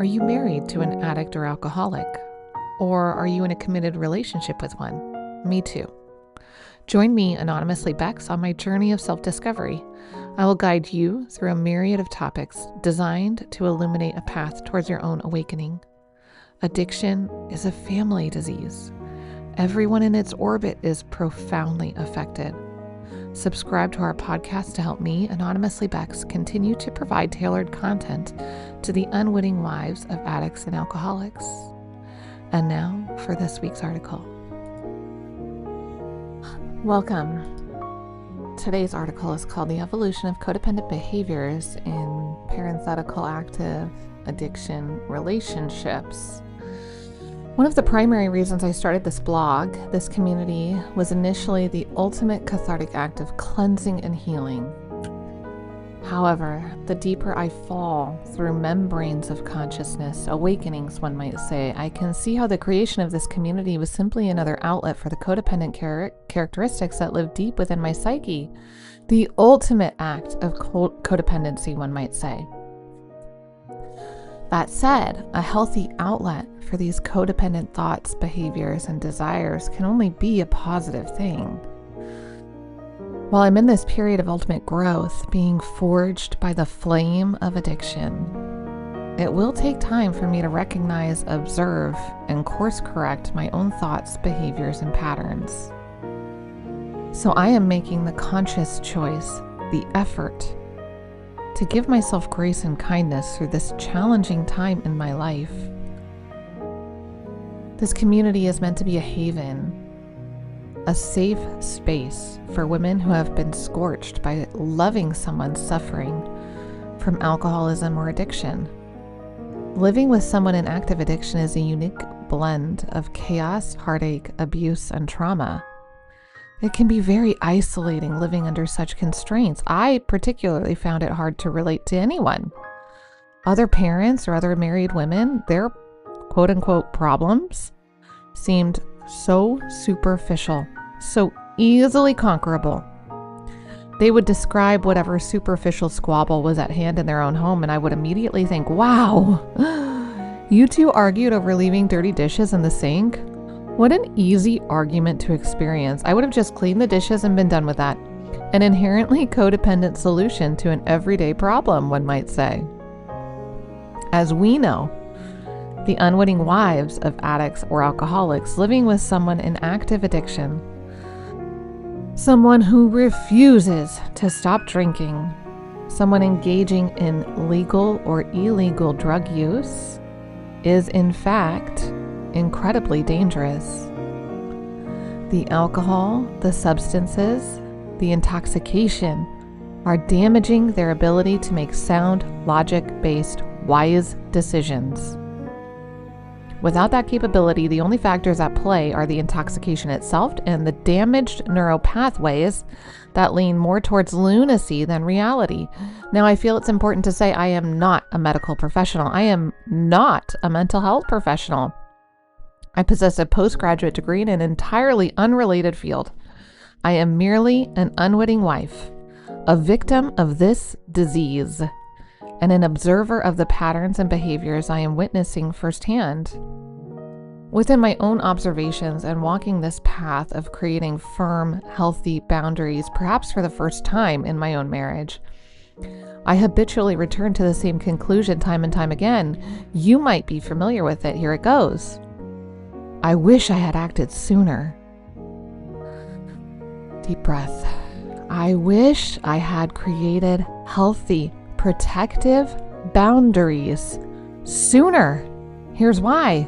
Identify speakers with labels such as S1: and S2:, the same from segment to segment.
S1: Are you married to an addict or alcoholic? Or are you in a committed relationship with one? Me too. Join me, Anonymously Bex, on my journey of self-discovery. I will guide you through a myriad of topics designed to illuminate a path towards your own awakening. Addiction is a family disease. Everyone in its orbit is profoundly affected. Subscribe to our podcast to help me, Anonymously Bex, continue to provide tailored content to the unwitting lives of addicts and alcoholics. And now for this week's article. Welcome. Today's article is called The Evolution of Codependent Behaviors in Parenthetical Active Addiction Relationships. One of the primary reasons I started this blog, this community, was initially the ultimate cathartic act of cleansing and healing. However, the deeper I fall through membranes of consciousness, awakenings one might say, I can see how the creation of this community was simply another outlet for the codependent characteristics that live deep within my psyche. The ultimate act of codependency, one might say. That said, a healthy outlet for these codependent thoughts, behaviors, and desires can only be a positive thing. While I'm in this period of ultimate growth, being forged by the flame of addiction, it will take time for me to recognize, observe, and course correct my own thoughts, behaviors, and patterns. So I am making the conscious choice, the effort, to give myself grace and kindness through this challenging time in my life. This community is meant to be a haven, a safe space for women who have been scorched by loving someone suffering from alcoholism or addiction. Living with someone in active addiction is a unique blend of chaos, heartache, abuse, and trauma. It can be very isolating living under such constraints. I particularly found it hard to relate to anyone. Other parents or other married women, their quote-unquote problems seemed so superficial, so easily conquerable. They would describe whatever superficial squabble was at hand in their own home, and I would immediately think, wow, you two argued over leaving dirty dishes in the sink? What an easy argument to experience. I would have just cleaned the dishes and been done with that. An inherently codependent solution to an everyday problem, one might say. As we know, the unwitting wives of addicts or alcoholics living with someone in active addiction, someone who refuses to stop drinking, someone engaging in legal or illegal drug use, is in fact incredibly dangerous. The alcohol, the substances, the intoxication are damaging their ability to make sound, logic-based, wise decisions. Without that capability, the only factors at play are the intoxication itself and the damaged neural pathways that lean more towards lunacy than reality. Now, I feel it's important to say I am not a medical professional. I am not a mental health professional. I possess a postgraduate degree in an entirely unrelated field. I am merely an unwitting wife, a victim of this disease, and an observer of the patterns and behaviors I am witnessing firsthand. Within my own observations and walking this path of creating firm, healthy boundaries, perhaps for the first time in my own marriage, I habitually return to the same conclusion time and time again. You might be familiar with it. Here it goes. I wish I had acted sooner. Deep breath. I wish I had created healthy, protective boundaries sooner. Here's why.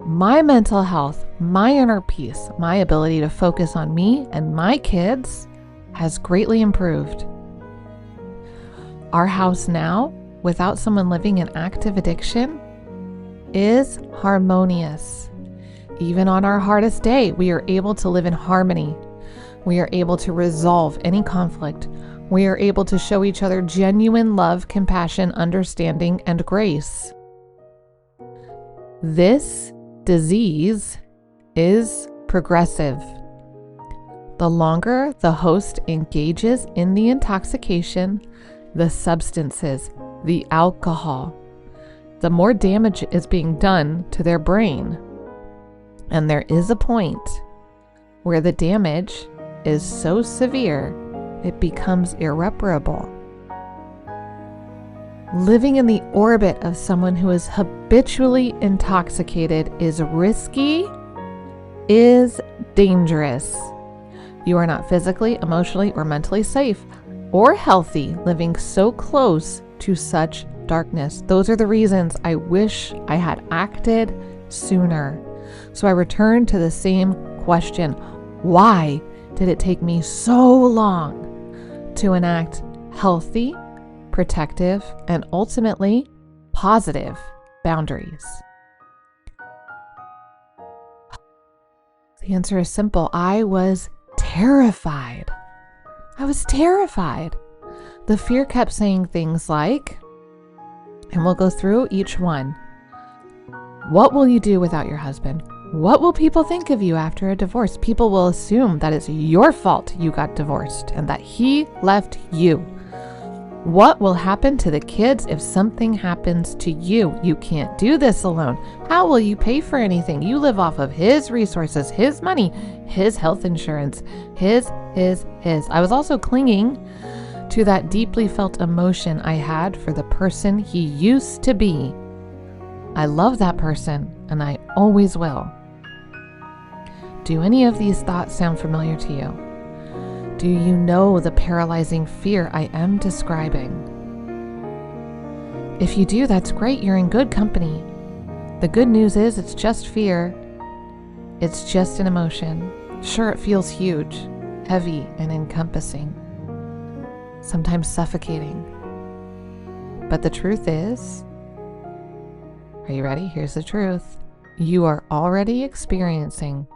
S1: My mental health, my inner peace, my ability to focus on me and my kids has greatly improved. Our house now, without someone living in active addiction, is harmonious. Even on our hardest day, we are able to live in harmony. We are able to resolve any conflict. We are able to show each other genuine love, compassion, understanding, and grace. This disease is progressive. The longer the host engages in the intoxication, the substances, the alcohol, the more damage is being done to their brain. And there is a point where the damage is so severe, it becomes irreparable. Living in the orbit of someone who is habitually intoxicated is risky, is dangerous. You are not physically, emotionally, or mentally safe or healthy living so close to such darkness. Those are the reasons I wish I had acted sooner. So I return to the same question. Why did it take me so long to enact healthy, protective, and ultimately positive boundaries? The answer is simple. I was terrified. I was terrified. The fear kept saying things like, and we'll go through each one. What will you do without your husband? What will people think of you after a divorce? People will assume that it's your fault you got divorced and that he left you. What will happen to the kids if something happens to you? You can't do this alone. How will you pay for anything? You live off of his resources, his money, his health insurance, his. I was also clinging to that deeply felt emotion I had for the person he used to be. I love that person, and I always will. Do any of these thoughts sound familiar to you? Do you know the paralyzing fear I am describing? If you do, that's great. You're in good company. The good news is it's just fear. It's just an emotion. Sure, it feels huge, heavy, and encompassing, sometimes suffocating. But the truth is, are you ready? Here's the truth. You are already experiencing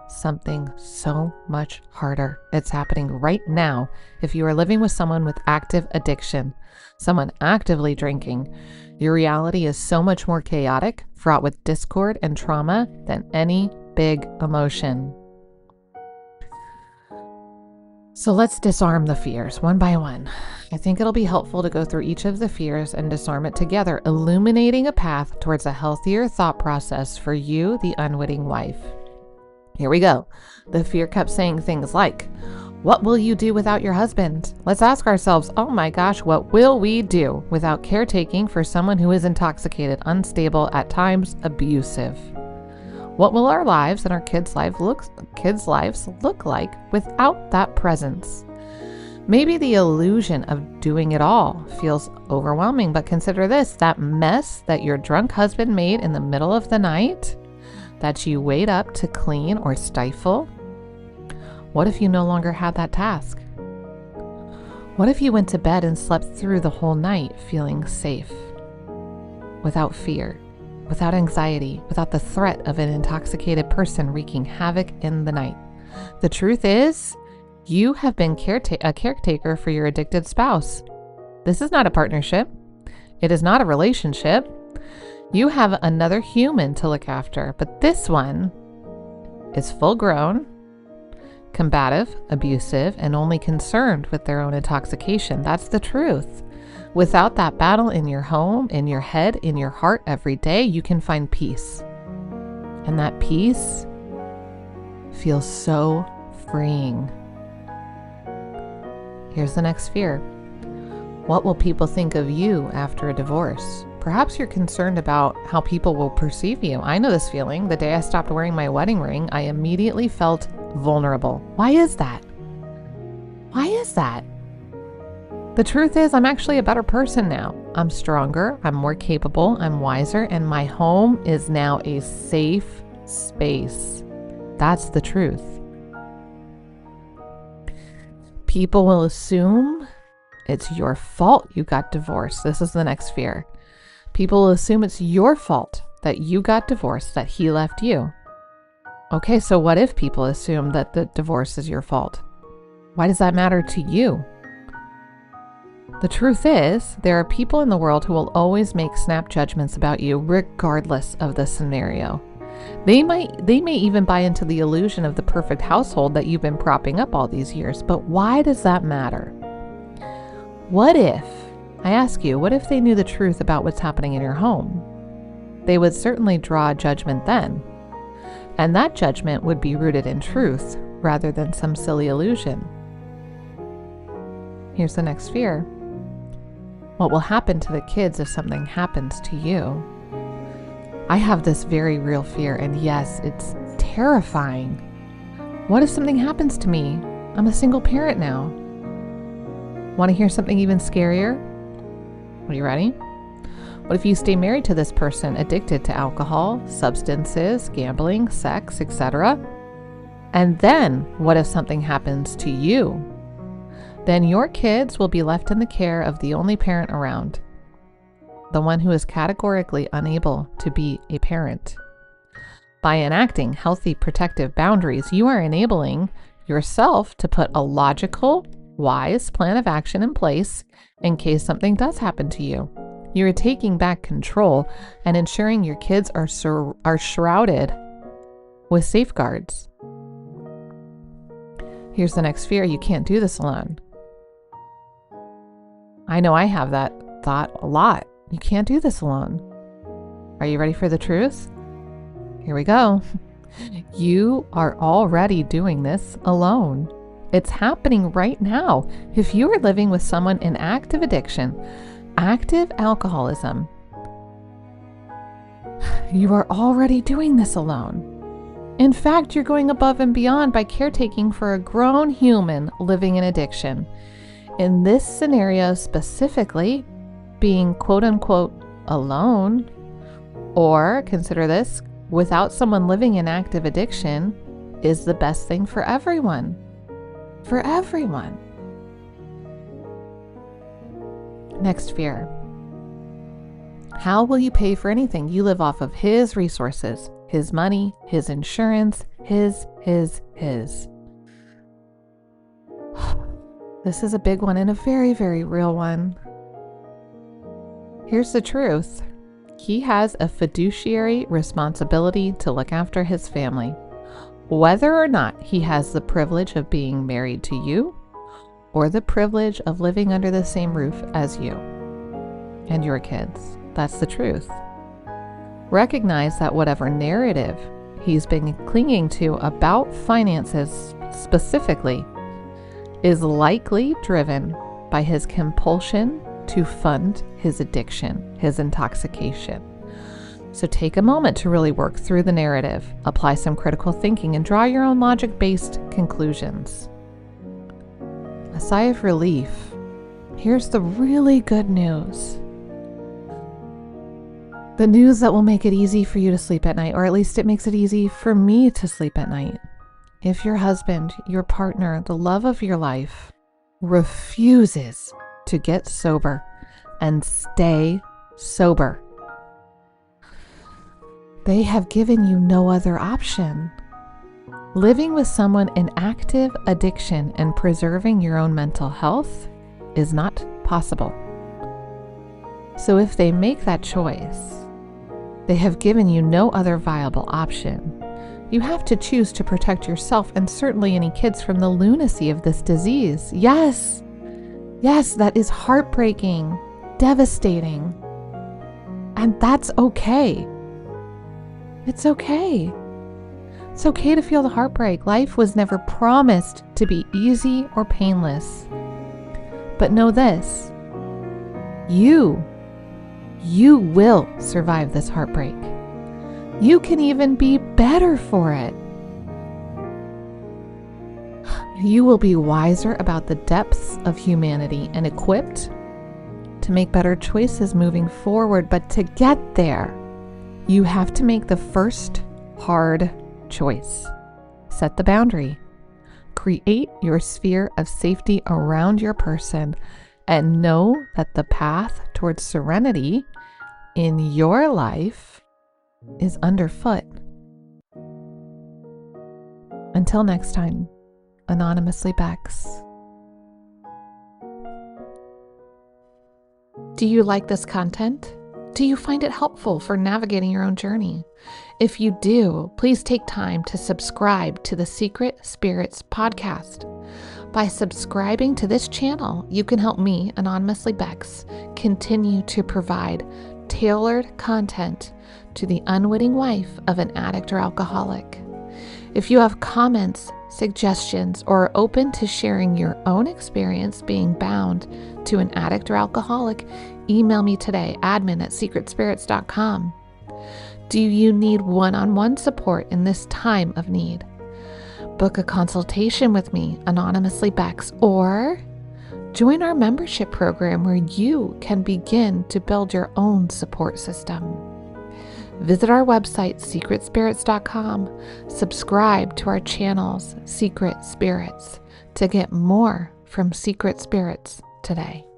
S1: something so much harder. It's happening right now. If you are living with someone with active addiction, someone actively drinking, your reality is so much more chaotic, fraught with discord and trauma than any big emotion. So let's disarm the fears one by one. I think it'll be helpful to go through each of the fears and disarm it together, illuminating a path towards a healthier thought process for you, the unwitting wife. Here we go. The fear kept saying things like, what will you do without your husband? Let's ask ourselves, oh my gosh, what will we do without caretaking for someone who is intoxicated, unstable, at times abusive? What will our lives and our kids' lives look like without that presence? Maybe the illusion of doing it all feels overwhelming, but consider this, that mess that your drunk husband made in the middle of the night that you wait up to clean or stifle. What if you no longer had that task? What if you went to bed and slept through the whole night feeling safe, without fear, without anxiety, without the threat of an intoxicated person wreaking havoc in the night? The truth is, you have been a caretaker for your addicted spouse. This is not a partnership. It is not a relationship. You have another human to look after, but this one is full grown, combative, abusive, and only concerned with their own intoxication. That's the truth. Without that battle in your home, in your head, in your heart every day, you can find peace. And that peace feels so freeing. Here's the next fear. What will people think of you after a divorce? Perhaps you're concerned about how people will perceive you. I know this feeling. The day I stopped wearing my wedding ring, I immediately felt vulnerable. Why is that? Why is that? The truth is, I'm actually a better person now. I'm stronger, I'm more capable, I'm wiser, and my home is now a safe space. That's the truth. People will assume it's your fault you got divorced. This is the next fear. People will assume it's your fault that you got divorced, that he left you. Okay, so what if people assume that the divorce is your fault? Why does that matter to you? The truth is, there are people in the world who will always make snap judgments about you regardless of the scenario. They may even buy into the illusion of the perfect household that you've been propping up all these years, but why does that matter? What if, I ask you, what if they knew the truth about what's happening in your home? they would certainly draw judgment then. And that judgment would be rooted in truth rather than some silly illusion. Here's the next fear. What will happen to the kids if something happens to you? I have this very real fear, and yes, it's terrifying. What if something happens to me? I'm a single parent now. Want to hear something even scarier? Are you ready? What if you stay married to this person addicted to alcohol, substances, gambling, sex, etc.? And then what if something happens to you? Then your kids will be left in the care of the only parent around, the one who is categorically unable to be a parent. By enacting healthy protective boundaries, you are enabling yourself to put a logical, wise plan of action in place in case something does happen to you. You are taking back control and ensuring your kids are shrouded with safeguards. Here's the next fear. You can't do this alone. I know I have that thought a lot. You can't do this alone. Are you ready for the truth? Here we go. You are already doing this alone. It's happening right now. If you are living with someone in active addiction, active alcoholism, you are already doing this alone. In fact, you're going above and beyond by caretaking for a grown human living in addiction. In this scenario specifically, being quote unquote alone, or consider this, without someone living in active addiction, is the best thing for everyone. For everyone. Next fear. How will you pay for anything? You live off of his resources, his money, his insurance, his. This is a big one and a very, very real one. Here's the truth. He has a fiduciary responsibility to look after his family, whether or not he has the privilege of being married to you or the privilege of living under the same roof as you and your kids. That's the truth. Recognize that whatever narrative he's been clinging to about finances specifically is likely driven by his compulsion to fund his addiction, his intoxication. So take a moment to really work through the narrative, apply some critical thinking, and draw your own logic-based conclusions. A sigh of relief. Here's the really good news. The news that will make it easy for you to sleep at night, or at least it makes it easy for me to sleep at night. If your husband, your partner, the love of your life refuses to get sober and stay sober, they have given you no other option. Living with someone in active addiction and preserving your own mental health is not possible. So if they make that choice, they have given you no other viable option. You have to choose to protect yourself and certainly any kids from the lunacy of this disease. Yes, that is heartbreaking, devastating, and that's okay. It's okay. It's okay to feel the heartbreak. Life was never promised to be easy or painless. But know this, you will survive this heartbreak. You can even be better for it. You will be wiser about the depths of humanity and equipped to make better choices moving forward. But to get there, you have to make the first hard choice. Set the boundary. Create your sphere of safety around your person and know that the path towards serenity in your life is underfoot. Until next time, Anonymously Bex. Do you like this content? Do you find it helpful for navigating your own journey? If you do, please take time to subscribe to the Secret Spirits podcast. By subscribing to this channel, you can help me, Anonymously Bex, continue to provide tailored content to the unwitting wife of an addict or alcoholic. If you have comments, suggestions, or are open to sharing your own experience being bound to an addict or alcoholic, email me today, admin@secretspirits.com. Do you need one-on-one support in this time of need? Book a consultation with me, Anonymously Bex, or join our membership program where you can begin to build your own support system. Visit our website, secretspirits.com. Subscribe to our channels, Secret Spirits, to get more from Secret Spirits today.